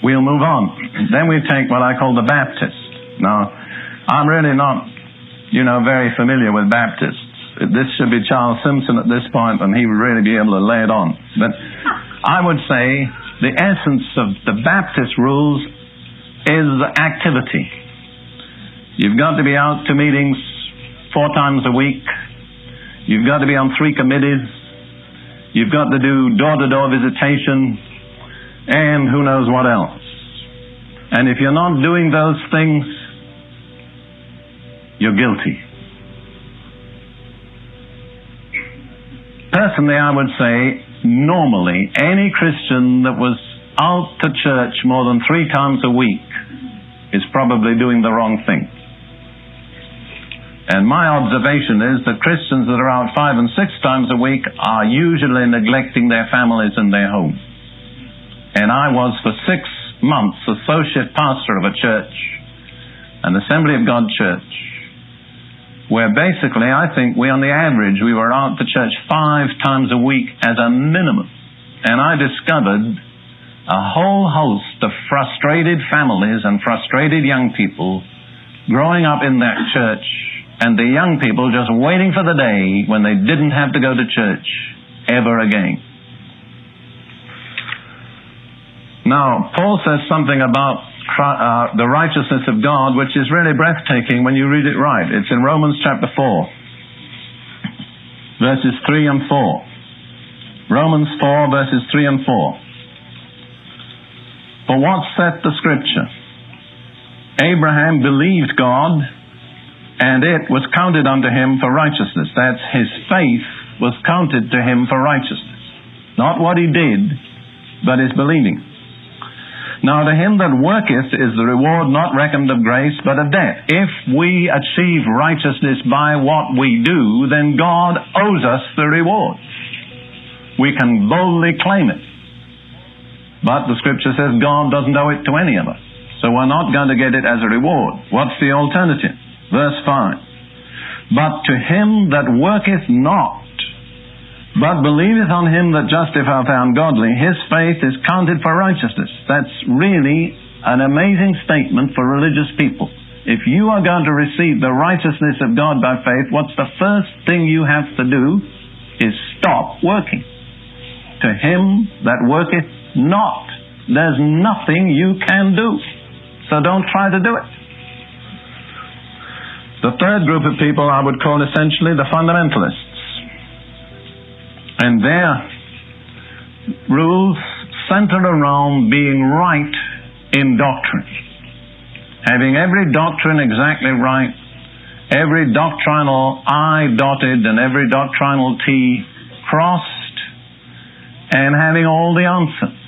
We'll move on. Then we take what I call the Baptists. Now, I'm really not, very familiar with Baptists. This should be Charles Simpson at this point, and he would really be able to lay it on. But I would say the essence of the Baptist rules is activity. You've got to be out to meetings 4 times a week. You've got to be on 3 committees. You've got to do door-to-door visitation, and who knows what else. And if you're not doing those things, you're guilty. Personally, I would say, normally, any Christian that was out to church more than 3 times a week is probably doing the wrong thing. And my observation is that Christians that are out 5 and 6 times a week are usually neglecting their families and their home. And I was for 6 months associate pastor of a church, an Assembly of God church, where basically I think we on the average we were out to church 5 times a week as a minimum. And I discovered a whole host of frustrated families and frustrated young people growing up in that church, and the young people just waiting for the day when they didn't have to go to church ever again. Now, Paul says something about the righteousness of God, which is really breathtaking when you read it right. It's in Romans chapter 4, verses 3 and 4. Romans 4, verses 3 and 4. For what saith the Scripture? Abraham believed God, and it was counted unto him for righteousness. That's his faith was counted to him for righteousness. Not what he did, but his believing. Now to him that worketh is the reward not reckoned of grace, but of debt. If we achieve righteousness by what we do, then God owes us the reward. We can boldly claim it. But the Scripture says God doesn't owe it to any of us. So we're not going to get it as a reward. What's the alternative? Verse 5. But to him that worketh not, but believeth on him that justifieth the ungodly, his faith is counted for righteousness. That's really an amazing statement for religious people. If you are going to receive the righteousness of God by faith, what's the first thing you have to do is stop working. To him that worketh not, there's nothing you can do. So don't try to do it. The third group of people I would call essentially the fundamentalists. And their rules center around being right in doctrine. Having every doctrine exactly right, every doctrinal I dotted and every doctrinal T crossed, and having all the answers.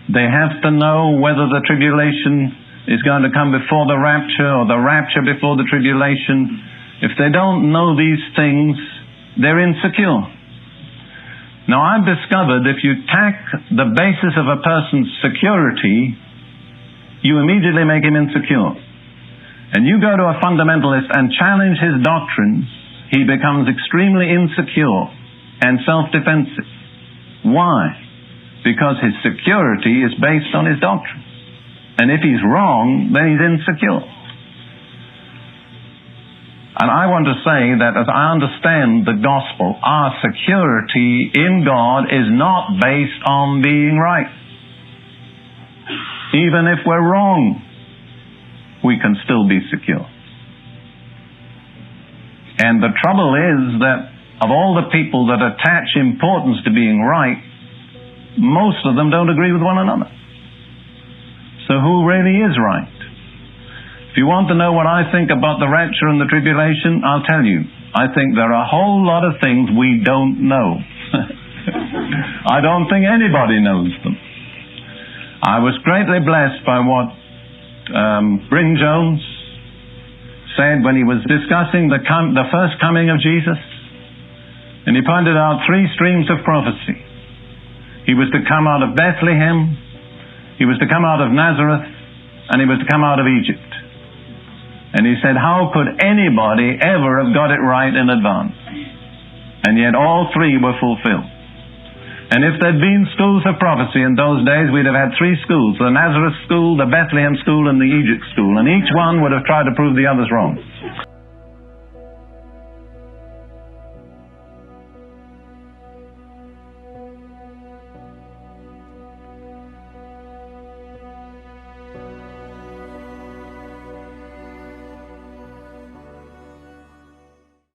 They have to know whether the tribulation is going to come before the rapture or the rapture before the tribulation. If they don't know these things, they're insecure. Now, I've discovered if you attack the basis of a person's security, you immediately make him insecure. And you go to a fundamentalist and challenge his doctrines, he becomes extremely insecure and self-defensive. Why? Because his security is based on his doctrine. And if he's wrong, then he's insecure. And I want to say that as I understand the gospel, our security in God is not based on being right. Even if we're wrong, we can still be secure. And the trouble is that of all the people that attach importance to being right, most of them don't agree with one another. So who really is right? If you want to know what I think about the rapture and the tribulation, I'll tell you. I think there are a whole lot of things we don't know. I don't think anybody knows them. I was greatly blessed by what Bryn Jones said when he was discussing the first coming of Jesus. And he pointed out 3 streams of prophecy. He was to come out of Bethlehem, he was to come out of Nazareth, and he was to come out of Egypt. And he said, how could anybody ever have got it right in advance? And yet all 3 were fulfilled. And if there'd been schools of prophecy in those days, we'd have had three schools, the Nazareth school, the Bethlehem school, and the Egypt school, and each one would have tried to prove the others wrong.